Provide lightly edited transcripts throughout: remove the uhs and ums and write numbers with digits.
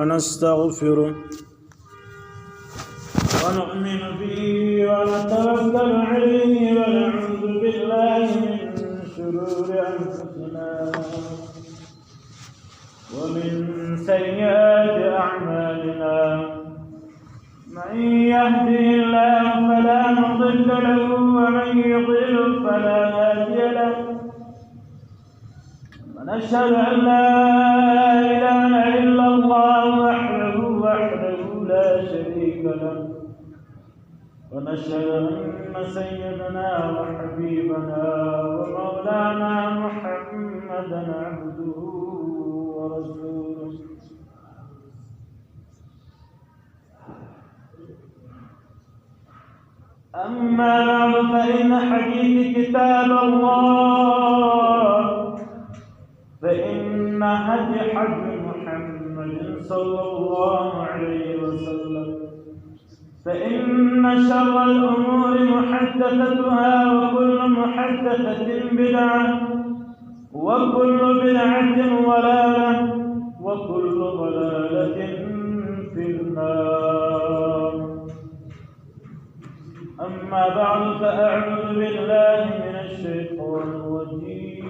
ونستغفره ونؤمن به ونتوكل عليه ونعوذ بالله من شرور أنفسنا ومن سيئات أعمالنا من يهده الله فلا مضل له ومن يضلل فلا هادي له ونشهد أن لا إله إلا الله وحده لا شريك له ونشهد أن سيدنا وحبيبنا ومولانا محمدا عبده ورسوله أما بعد فإن حديث كتاب الله فإن هدي محمد صلى الله عليه وسلم فإن شر الأمور محدثتها وكل محدثة بدعة وكل بدعة ضلالة وكل ضلالة في النار. أما بعد فأعوذ بالله من الشيطان الرجيم.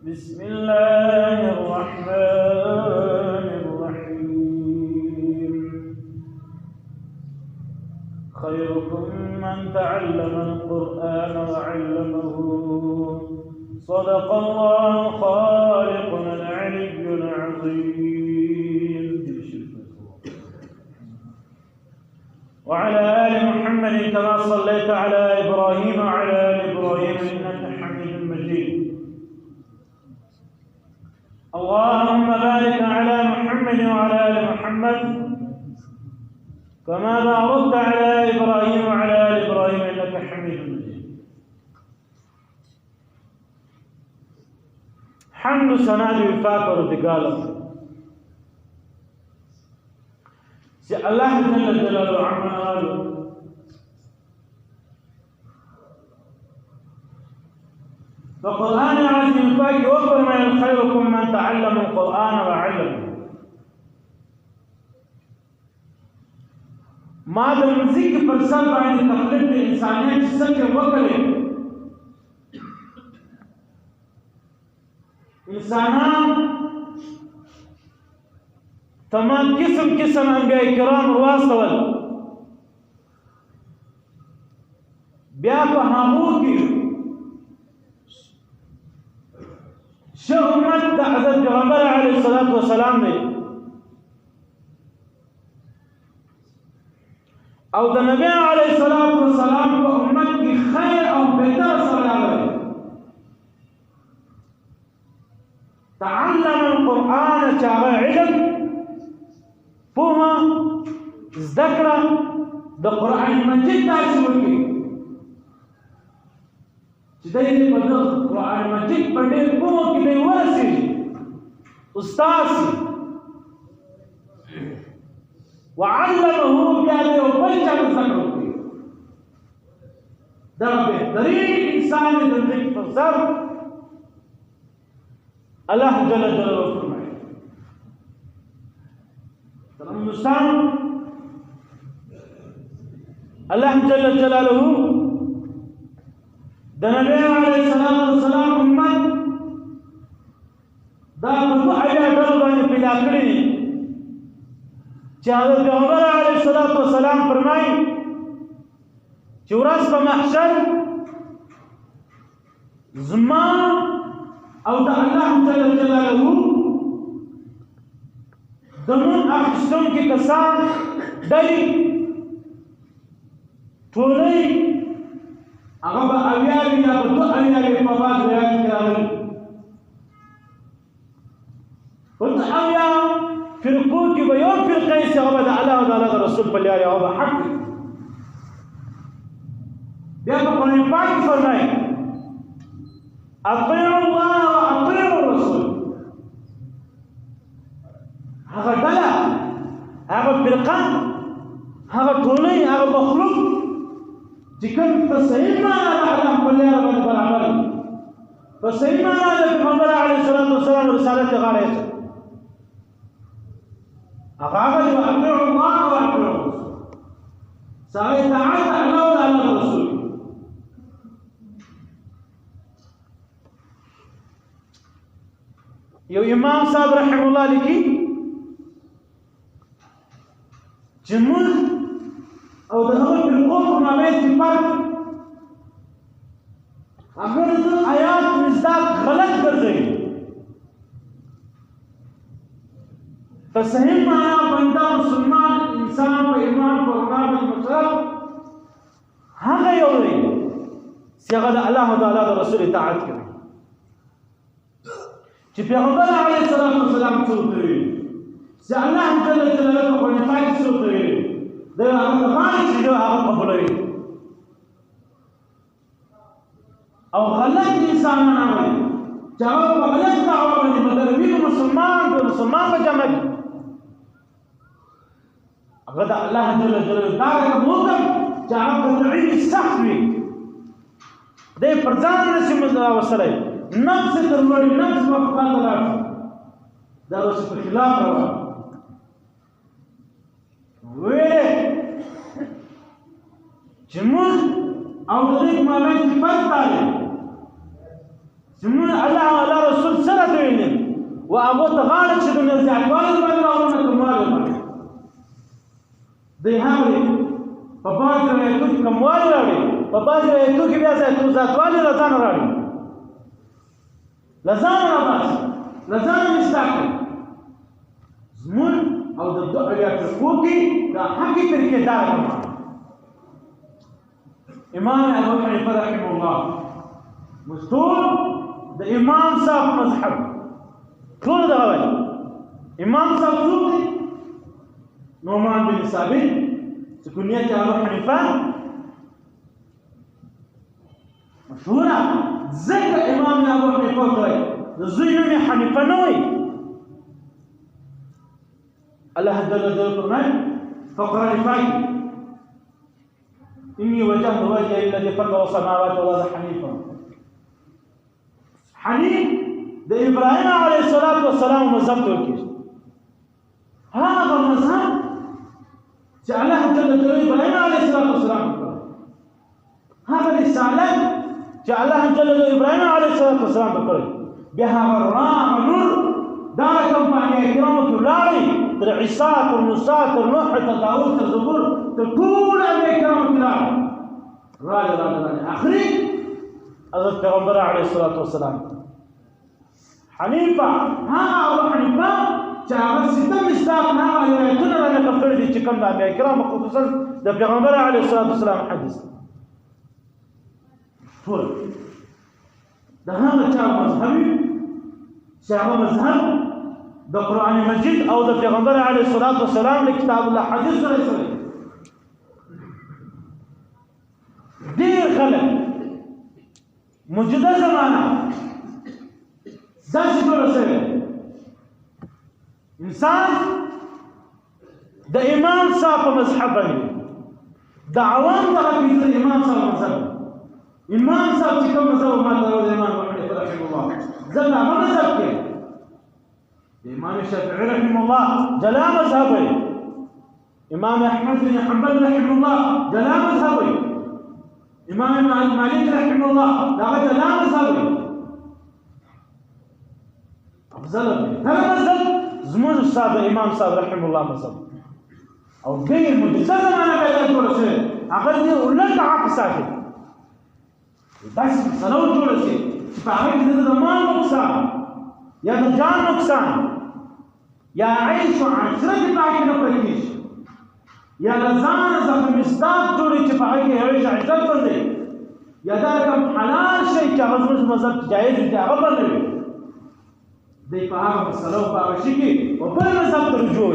بسم الله الرحمن الرحيم. خيركم من تعلم القرآن وعلمه صدق الله خالقنا العلي العظيم. وعلى آل محمد كما صليت على إبراهيم وعلى آل إبراهيم إنك حميد مجيد. اللهم بارك على محمد وعلى آل محمد كما باركت على إبراهيم وعلى آل إبراهيم إنك حميد مجيد. حمد ثنا وفاق ورتقاله الله جل جلاله عمله فالقرآن العظيم فاك وفرما خيركم من تعلم القرآن وعلمه. ما د مزيك پر سر باندې تقلید د انسانیت څخه وکړي انسانان تمام قسم انبیاء کرام واستول بیا په هغو کې شه امت د حضرت پیغمبر علیه الصلاة والسلام دی او د نبی علیه الصلاة والسلام په امت کې خیر او بهتر سره راغلی. تعلم القرآن چې هغه علم پوها زدکړه د قرآن مجید داسې وکړي چې دی په قرآن مجید په ډېر پوه کې دی ورسېږي استاد شي وعلمه بیا د یو بل چا زده کړه وکړي. دغه بهترین انسان د ځمکې پر سر الله جل جلاله فرمایي مسلم الله جل جلاله د نبی علیه الصلاة والسلام امت دا په دوه ډول باندې پیدا کړي چې حضرت پیغمبر علیه الصلاة والسلام فرمایي چې ورځ په محشر زما او د الله جل جلاله دمون اخستون کی کسان دلی ټولې هغه به اویاوي یا به دوه اویاوي په باز بیان کړل. په اویا فرقو کې به یو فرقه چې هغه د الله او د الله رسول په لارې او به حق بیا په قرآن پاک کې فرمایي اطیعوا الله واطیعوا الرسول. هغه ډله هغه فرقه هغه ټولې هغه مخلوق چې کوم په صحیح معنا د الله په لاره باندې برابر په صحیح معنا د پیغمبر علیه الصلاة والسلام رسالت غاړه هغه اطيعوا الله واطيعوا الرسول سره اطاعت الله او الله رسول یو امام صاحب رحم الله لیکي چې موږ او د هغه فرقو په مابین کې فرق اگر د آیات مصداق غلط ګرځوي په صحیح معنا بنده مسلمان انسان په ایمان په قرآن مطلب هغه یو دی چې هغه د الله تعالی د رسول اطاعت کوي چې پیغمبر علیه السلام څه وکړي چې الله جل جلاله په نفاق څه وکړي دا هغه باندې چې هغه قبولوي او غلط انسانان وي چې هغه په غلط دعوا باندې بدلوي مسلمان په جمع کې هغه د الله جل جلاله دا موږ چې هغه تدعیم سخت وي د پر ځان نشي وسره نفس تروړي نفس وقفات لاړ دا اوس په خلاف روان ویلې چې موږ او د دې مابین کې فرق دی چې موږ الله او الله رسول سره ویلې او هغه ته غاړه چې د زیاتوالي باندې راوړنه کومواله دی هغه په باندې راځي کومواله راوړي په باندې راځي کې بیا زیاتوالي راځنه راوړي لزان راباس لزان مستقل زمون او د دعا تفوقي دا حقي طریقې دار کما امام ابو حنیفه رحمه الله مستور د امام صاحب مذهب ټول دا وایي امام صاحب څوک دی نعمان بن ثابت چې کنیت ابو حنیفه مشهوره ذکر امام ابو حنیفه کوي د زوی نوم حنیفه نه وي الله جل جلاله فرمایي فقران فاي اني وجهت وجهي الذي فطر السماوات والارض حنيفا حنيف د ابراهيم عليه الصلاه والسلام مذهب تركي هذا مذهب چې الله جل جلاله ابراهيم عليه الصلاه والسلام هذا رساله چې الله جل جلاله ابراهيم عليه الصلاه والسلام وکړي بها الرام نور دا کوم باندې کرامو کې ولاړی تر عیسی تر موسی تر نوح تر داوود تر زبور تر ټول باندې کرامو کې ولاړی راځي اخري حضرت پیغمبر علیه الصلاه والسلام حنیفه ابو حنیفه چې هغه ستم مصداق هغه روایتونه راغلي کړي دي چې کوم د انبیاء کرامو خصوصا د پیغمبر علیه الصلاه والسلام حدیث ټول د هغه چا مذهبي چې هغه مذهب د قرآن مجید او د پیغمبر علیه الصلاه والسلام له کتاب الله حدیث سره ډېر خلک موجوده زمانہ داسې جوړه شوې انسان د امام صاحب په مذهب باندې د عوام دغه د امام صاحب مذهب امام صاحب چې کوم مذهب ماته راوړی امام محمد رحمه الله ځکه هغه مذهب کې امام الشافعي رحمه الله جلا مذهبي امام احمد بن حنبل رحمه الله جلا مذهبي امام مالك رحمه الله دا جلا مذهبي افضل هذا مذهب زمون استاذ امام صاحب رحمه الله مذهب او غير مجزا انا پیدا جوړ شي هغه دې ولټ عقل ساتي بس سلو جوړ شي چې په هغه کې د مال نقصان یا د جان نقصان یا عيش عشره باقي نه پکېږي یا لزان زخم مصداق جوړي چې په هغه کې عيش عشره باندې یا دا کوم حلال شي چې هغه مذهب جایز دي هغه باندې دی په هغه مسله او په هغه شي کې وبل مذهب ته رجوع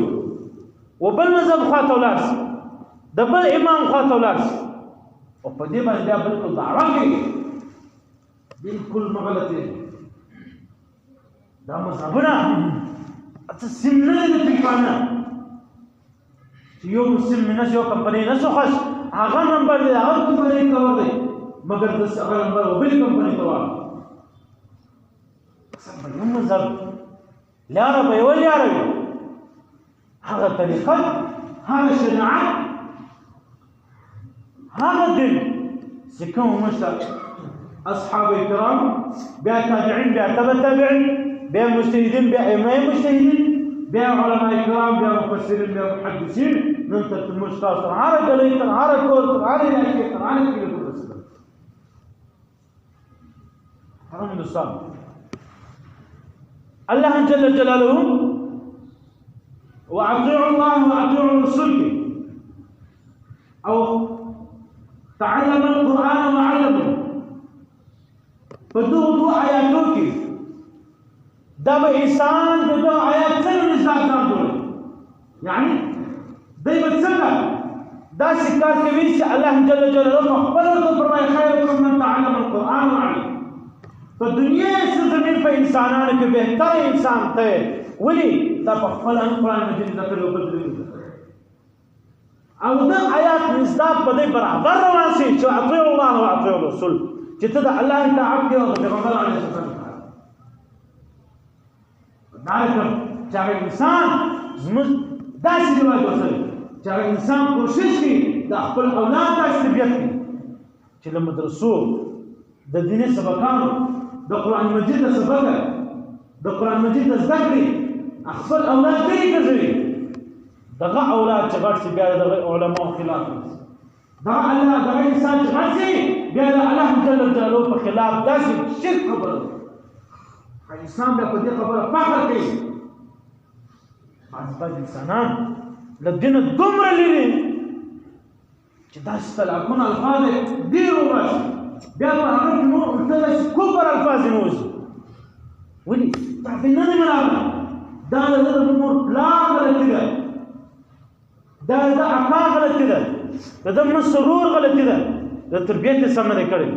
وبل مذهب خواته ولاړ شي د بل امام خواته ولاړ شي او په دې باندې بیا بالکل دعوا کوي بالکل مغلطه دا مذهبونه اته سیمنه دې پکانه چې یو مسلم نه یو کمپنی نه سوخش هغه نمبر دی هغه کمپنی کور دی مگر د هغه نمبر او بل کمپنی ته وایي سم یو مذهب لاره به ول یاره هغه طریقه، هغه شریعت، هغه دین چې کوم مشته اصحاب کرام، بیا تابعین، بیا تبع تابعین، بیا مجتهدین، بیا ائمه مجتهدین، بیا علماء کرام، بیا مفسرین، بیا محدثین، نن تر موږ تاسو هر ډلې تر هر کور تر هر علاقې تر هر کلي پورې رسېدل. حرم دوستان، الله جل جلاله واطيعوا الله واطيعوا الرسول او تعلم القرآن وعلمه فدو آیاتو کی دا به انسان د دو آیات څنګه نظام جوړ، یعنی دوی به څنګه دا کار کوي چې الله جل جلاله خپل ورته فرمایي خیرکم من تعلم القرآن وعلمه. په دنیا زمین په انسانانو کې بهتر انسان ته ولي دا په خپل قرآن مجید ذکر او بدلوي او دا آیات مصداق په دې برابر روان شي چې اطیعوا الله واطیعوا الرسول، چې ته د الله اطاعت کوې او د پیغمبر علیه السلام دا چې هغه انسان زموږ داسې رواج وسره چې هغه انسان کوشش کوي د خپل اولاد داسې تربیت کړي چې له مدرسو د دیني سبقانو د قرآن مجید د سبقه د قرآن مجید د زده کړې خپل اولاد لرې ګرځوي. دغه اولاد چې غټ شي بیا دغه علماء خلاف وکړي، دغه انسان چې غټ شي بیا د الله جل جلاله په خلاف داسې شرک خبره ده. انسان بیا په دې خبره فخر کوي. بعض انسانان له دینه دومره لرې چې داسې طلاقونه الفاظ ډېر وباسي، بیا په هغه کې نور ورته داسې کفر الفاظ یې ووځي. ولې؟ دا پرې نه دی منابه، دا د ده د مور پلار غلطي ده، دا د اکا غلطي ده، د ده مسرور غلطي ده، د تربیت یې سم نه دی کړی.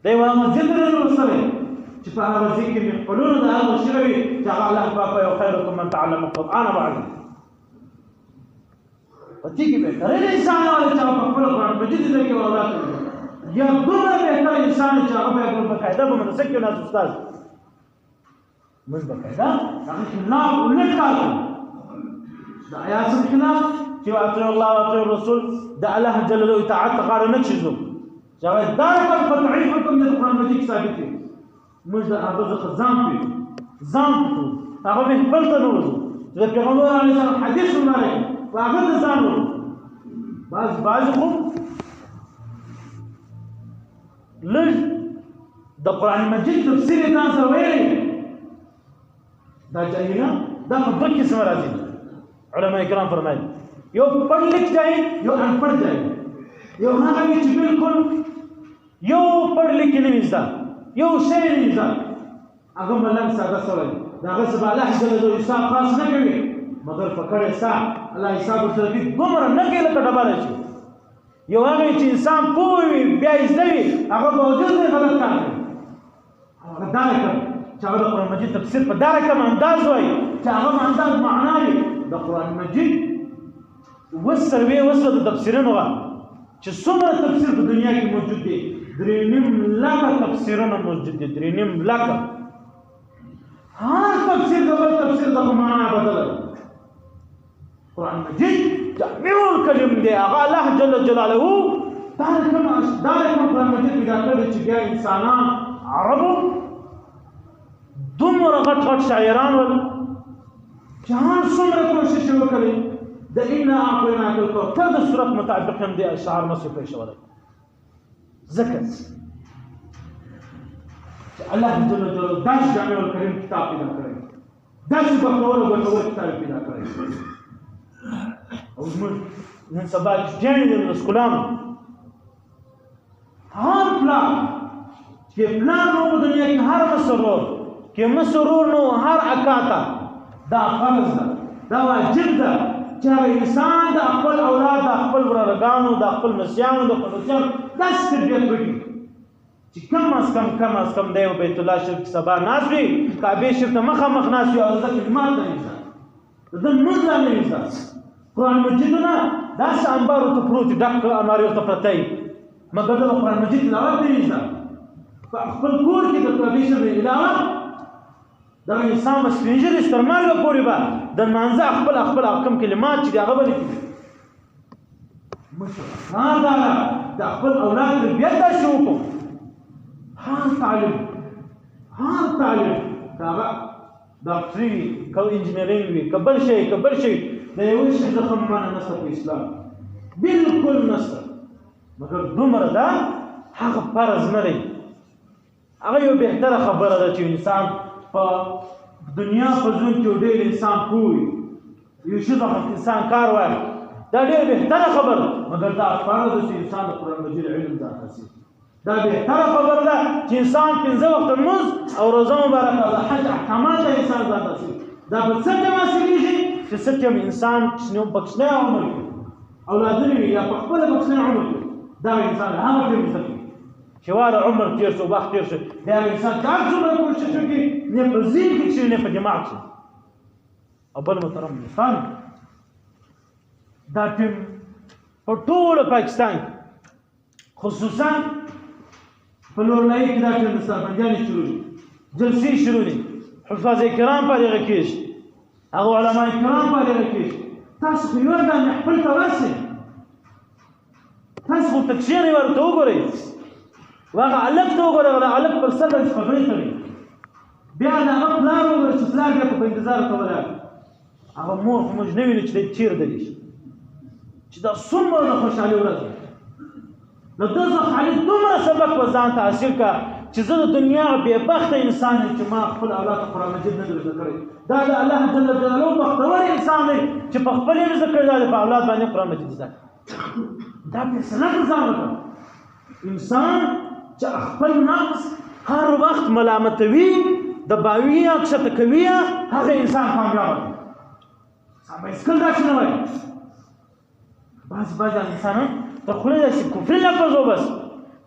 دی یو هغه ذکر یې لوستلی چې په هغه ځای کې محفلونه د هغه شوي وي چې هغه الله پاک وایي خیرکم من تعلم القرآن وعلمه. په دې کې بهترین انسان هغه چې هغه په خپل قرآن مجید ځای کې اولاد کوي، یا دومره بهتر انسان چې هغه به باقاعده په مدرسه کې ناست استاد موږ باقاعده هغه خلاف ولټ کاږو د آیات خلاف چې اطیعوا الله واطیعوا الرسول د الله جل جلاله اطاعت غواړو نه کیږو چې هغه دا قطعي حکم د قرآن مجید ثابت دی. موږ د هغه څخه ځان کوو، هغه به خپل ته نه وځو چې د پیغمبر علیه السلام حدیث ولري هغه ته ځان وځو. بعض خو لږ د قرآن مجید تفسیر یې ځان سره ویلی دا جاهلان دا په دوه قسمه راځي. علماء کرام فرمایي یو پڑھ لکھ جاهل، یو انپڑھ جاهل. یو هغه وي چې بالکل یو پڑھ لکھ نه وي زده، یو شی نه وي زده، هغه ملنګ ساده سوی د هغه څه به الله جل جلاله حساب خاص نه کوي، مګر په کړی ستا الله حساب ورسره کوي دومره نه کوي لکه ډبره چې یو هغه چې انسان پوه وي بیا یې زده وي هغه باوجود دی غلط کار کوي. هغه دا کوي چې هغه د قرآن مجید تفسیر په دا رقم انداز وایي چې هغه انداز معنا وي د قرآن مجید وسروي وسله د تفسیرونو چې څومره تفسیر په دنیا کې موجود دی 3.5 لکه تفسیرونه موجود دي. 3.5 لکه هر تفسیر د بل تفسیر د معنا بدله. قرآن مجید جامع الکلم دی، هغه الله جل جلاله دا کوم قرآن مجید پیدا کړی چې بیا انسانان عربو دومره غټ شاعران ول چې هر څومره کوشش وکړي د انا اعطیناک الکوثر د صورت مطابق هم دي اشعار نصب کړی شوی دی. ځکه چې الله جل جلاله داسې جامع الکلم کتاب پیدا کړی، داسې بختور او ګټور کتاب پیدا کړی. او زموږ نن سبا جنې د سکولانو هر پلان چې پلان نو په دنیا کې هر مسرور کې مسرور نو هر اکاته دا فرض ده، دا واجب ده چې انسان د خپل اولاد د خپل ورګانو د خپل مسیانو د خپلوانو داسې تربیت وکړي چې کم از کم دی بیت الله شریف کې سبا ناست وي، کعبې شریف ته مخامخ ناست وي او د خدمات نه وي زده، د لمونځ نه وي زده. قرآن مجیدونه داسې انبارو ته پروت دي، ډک الماریو ته پرته وي، مګر د قرآن مجید تلاوت نه وي زده. په خپل کور کې د کعبې شریف علاوه دغه انسان به سپین ږیري تر مرګه پورې به د لمانځه خپل کوم کلمات چې دي هغه به لیکي مشر دا د خپل اولاد تربیت داسې وکړو هر تعلیم د هغه ډاکټري وي که انجینرینګ وي که بل شی د یوه شي زخم معنی نشته په اسلام بالکل نشته مګر دومره ده هغه فرض نه دی هغه یو بهتره خبره ده چې انسان په دنیا په ژوند کې ډېر انسان پوه وي یو شي څخه انسان کار واخلي دا ډېر بهتره خبره ده مګر دا فرض ده چې انسان د قرآن مجید علم ځان حاصل دا بهتره خبره ده چې انسان 5 وخته لمونځ او روزه مبارکه او د حج احکامات د انسان ځان حاصل دا په څه کې حاصلېږي چې څه کې انسان بخښنه عمر کوي اولادونه وي یا په خپله بخښنه عمر کوي دا انسان هغه کې مزه کوي چې واره عمر تېر شو وخت تېر شو بیا انسان چې هر څومره کوشش وکړي نه په ذهن کې کښېني نه په دماغ کې او بل محترم دوستان دا ټیم په ټول پاکستان خصوصا په لورلایي کې دا ټیم د سربندیانې شروع دي جلسې شروع دي حفاظ کرام په هغه کېږي هغه علما کرام په هغه کېږي تاسو خو یو دا محفل ته ورسئ تاسو خو تکشیرې ورته وګورئ هغه هلک ته وګورئ هغه هلک پر سر باندې خبرې کوي بیا د هغه پلار وګورئ چې پلار بیا په انتظار ته ولاړ هغه مور خو موږ نه وینو چې دی چیرته دی چې دا څومره د خوشحالۍ ورځ ده د ده څخه خالد دومره سبق په ځان ته حاصل کړه چې زه د دنیا بېبخته انسان یم چې ما خپل اولاد ته قرآن مجید نه دی زده کړی دا د الله جل جلاله بختور انسان دی چې په خپل یې زده کړی دا د په اولاد باندې قرآن مجید زده کړي دا فیصله پر ځان وکړه انسان چې خپل نفس هر وخت ملامتوي د باوي یا کښته کوي هغه انسان کامیاب دی بایسکل داسې نه وایي بعض انسانان د خولې داسې کفري لفظ وبس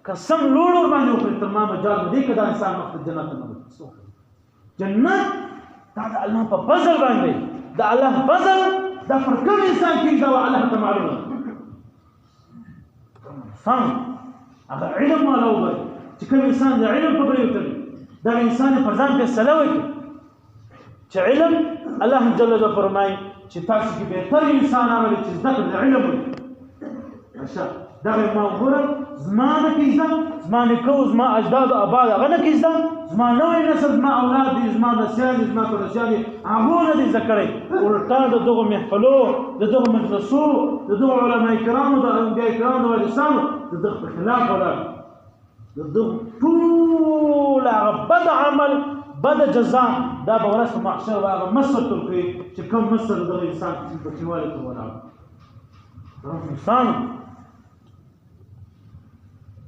قسم لوړ ورباندې وکړي تر ما مجال نه دی که دا انسان مخته جنت ته نه وځي جنت دا د الله په فضل باندې د الله فضل دا پر کوم انسان کېږي دا الله ته معلومه ده انسان هغه علم والا وګورئ چې کوم انسان د علم خبرې وکړي دغه انسان یې پر ځان فیصله وکړي چې علم الله جل جلاله فرمایي چې تاسو کې بهتر انسان هغه دی چې زده کړه د علم وکړي دغه ما وګوره زما نه کېږده زما نیکه و زما اجداد اباد هغه نه کېږده زما نوی نسل زما اولاد دي زما بچیان دي زما کورسیان دي هغو نه دي زده کړی الټا د دغو محفلو د دغو مجلسو د دغو علما کرامو د انبیا کرامو د وارثانو د دغه په خلاف ولاړ د دغو ټول هغه بد عمل بد جزا دا به ورځ په محشر به هغه مصر ته ورکوي چې کوم مصر د دغه انسان بچیوالي ته ولاړ انسان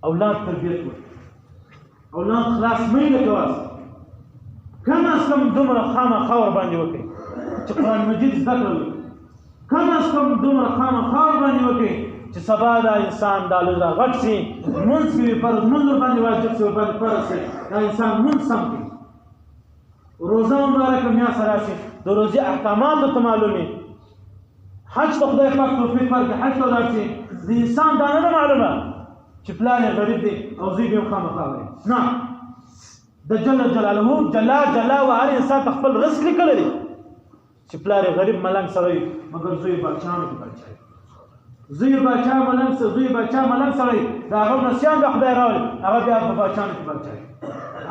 اولاد تربیت وکړي اولاد خلاص مه یې کوئ کم از کم دومره خامخا ورباندې وکړئ چې قرآن مجید زده کړه وکړي کم از کم دومره خامخا ورباندې وکړئ چې سبا دا انسان دا لږ راغټ شي لمونځ کوي فرض لمونځ ورباندې واجب شي ورباندې فرض شي دا انسان لمونځ سم کړي روزه مبارکه میاشت راشي د روزې احکامات درته معلومې حج ته خدای پاک توفیق ورکړي حج ته ولاړ شي د انسان دا نه ده معلومه چې پلان یې غریب دی او زوی به یې خامخا وایي نه د جل جلاله جلا و هر انسان ته خپل رزق لیکلی دی چې پلار یې غریب ملنګ سړی مګر زوی بادشاهانو کې بادشاه زوی باچا ملنګ سړی د هغه نسیان به خدای راولي هغه بیا په بادشاهانو کې بادشاه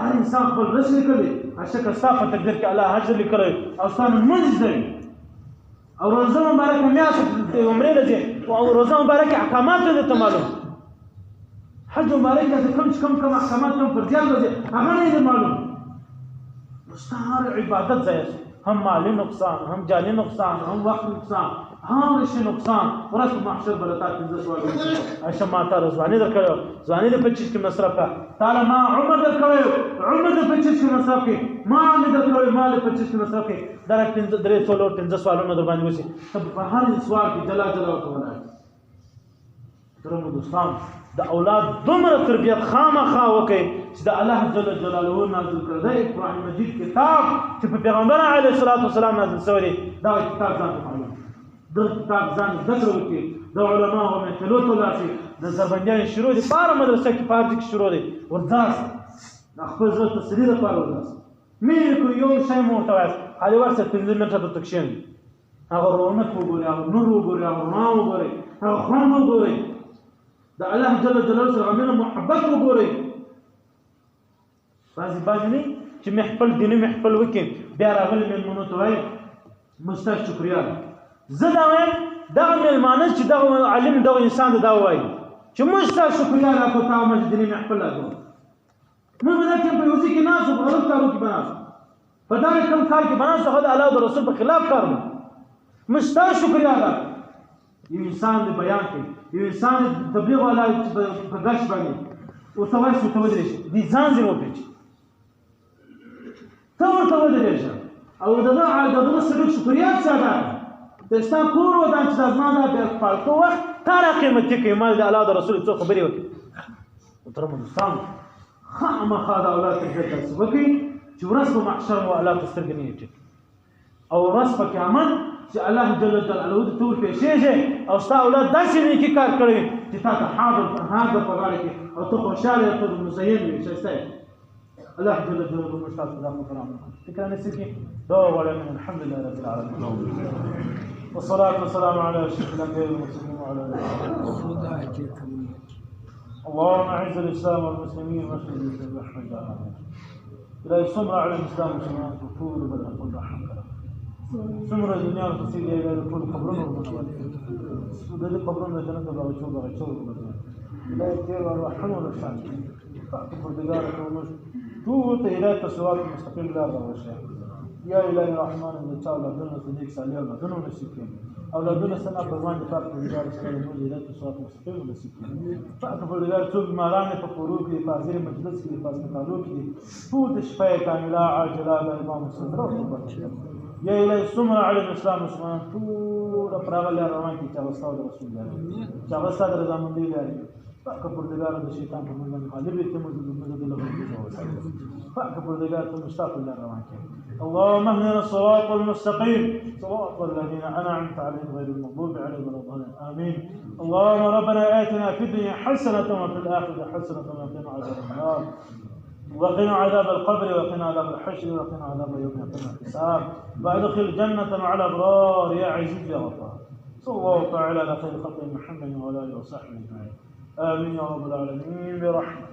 هر انسان خپل رزق لیکلی اشکه ستا په تقدیر کې الله حج لیکلی او ستا لمونځ دی او روزه مبارکه میاشت عمرې له ځې او روزه مبارکه احکامات درته معلوم حج مبارک ته کم احکامات کم فرضیات لري هغه نه دي معلوم مستعار عبادت ځای هم مالی نقصان هم جانی نقصان هم وقت نقصان هم رشي نقصان ورځ محشر بلتا 15 سوال عائشہ ماته رضوانی درکړو ځواني د 25 کې مصرف کا تعالی ما عمر درکړو عمر د 25 کې مصرف کې ما امید درکړو مال 25 کې مصرف کې درک 15 سوالونه در باندې وشي تب په هر سوال کې جلا وکولای درمو دوستان د اولاد دومره تربیت خامخا وکړي چې د الله جل جلاله نازل کړی قرآن مجید کتاب چې په پیغمبر علیه الصلاة والسلام نازل شوی دی دا کتاب ځان ته معلوم دغه کتاب ځان زده کړه وکړي د علماو محفلو ته ولاړ شي د زربندیانې شروع دي په هره مدرسه کې په هر ځای کې شروع دی ورځاست د خپل زړه تسلي لپاره ورځاست مینې کړو یو شی مو ورته وایاست خالي ورسره 15 منټه درته کښېنوي هغه رونق وګورئ، هغه نور وګورئ، هغه رڼا وګورئ، هغه خوند وګورئ، د الله جل جلاله سره مینه محبت وګورئ. بعضې نه چې محفل دیني محفل وکړي بیا راغلي مېلمنو ته وایي موږ ستاسو شکریا ده. زه دا وایم دغه مېلمانه چې دغه عالم دغه انسان ته دا وایي چې موږ ستاسو شکریا ادا کوو، تا موږ دیني محفل راکړو. موږ به دا ټیم په یو ځای کې ناست وو، په غلط کارو کې به ناست وو، په دغه کوم کار کې به ناست وو، هغه د الله او د رسول په خلاف کار و. موږ ستاسو شکریا ادا کوو. یو انسان د بیان کوي، یو انسان د تبلیغ والا په ګشت باندې ورته وایي چې ورته ودرېږي، دې ځان ځینې وپېچي، ته ورته ودرېږه او د دغه سړي شکریا څه ادا کړه. د ستا کور ودان چې دا زما دا بیا فالتو وخت تا را قیمتي کوي، ما د الله او د رسول څو خبرې وکړي. محترمو دوستانو، خامخا د اولاد تربیت داسې وکړئ چې ورځ په محشر مو الله ته سترګې نه یټي او ورځ په قیامت چې الله جل جلاله ته ورپېښېږي او ستا اولاد داسې نیکي کار کړی چې تا ته حاضر تنها په غاړه کې او ته خوشحاله یې، ته مزین وي، ښایسته یې. الله جل جلاله موږ تاسو ته دا مکرم فکر نصیب کړي. دعا غواړم. الحمد لله رب العالمين والصلاة والسلام على أشرف الأنبياء والمرسلين وعلى آله وصحبه. اللهم أعز الإسلام والمسلمين واشف الإسلام برحمتك. إلهي سمر على الإسلام والمسلمين وطول بدر كل رحمك. سمر الدنيا والتسير إلى كل قبرنا ومنور ودل قبرنا جنة بغيشوب بغيشوب لا يكير الرحمن والرشاد فأكبر دقارك ومجد توت هداية الصراط المستقيم لا رغوشة. يا إلهي الرحمن إن شاء الله دلنا صديق سالي أولادنا ونسيكين أولادنا سنة بزمان دفاق بردار سكال الموز هداية الصراط المستقيم ونسيكين فأكبر دقار توب مالاني فقروك دي فازير مجلس دي فاز مقالوك دي توت شفاية كاملة عاجلة بإمام الصدر يا إلهي سمر على الإسلام والمسلمين طول أفراغ الله الرحمن كي تغسطاو رسول الله تغسطاو رضا من دي لاري فأكبر دقار الشيطان في المنزل مخالب يتمز بالمزد الله فأكبر دقار المشتاق الله الرحمن كي اللهم اهدنا الصراط المستقيم صراط الذين أنعمت عليهم غير المغضوب عليهم ولا الضالين آمين. اللهم ربنا آتنا في الدنيا حسنة وفي الآخرة حسنة وقنا عذاب النار وقنا عذاب القبر وقنا عذاب الحشر وقنا عذاب يوم القيامة الحساب وادخل الجنة مع الأبرار يا عزيز يا غفار. صلى الله تعالى على خير خلق محمد وعلى آله وصحبه أجمعين. آمين يا رب العالمين برحمتك.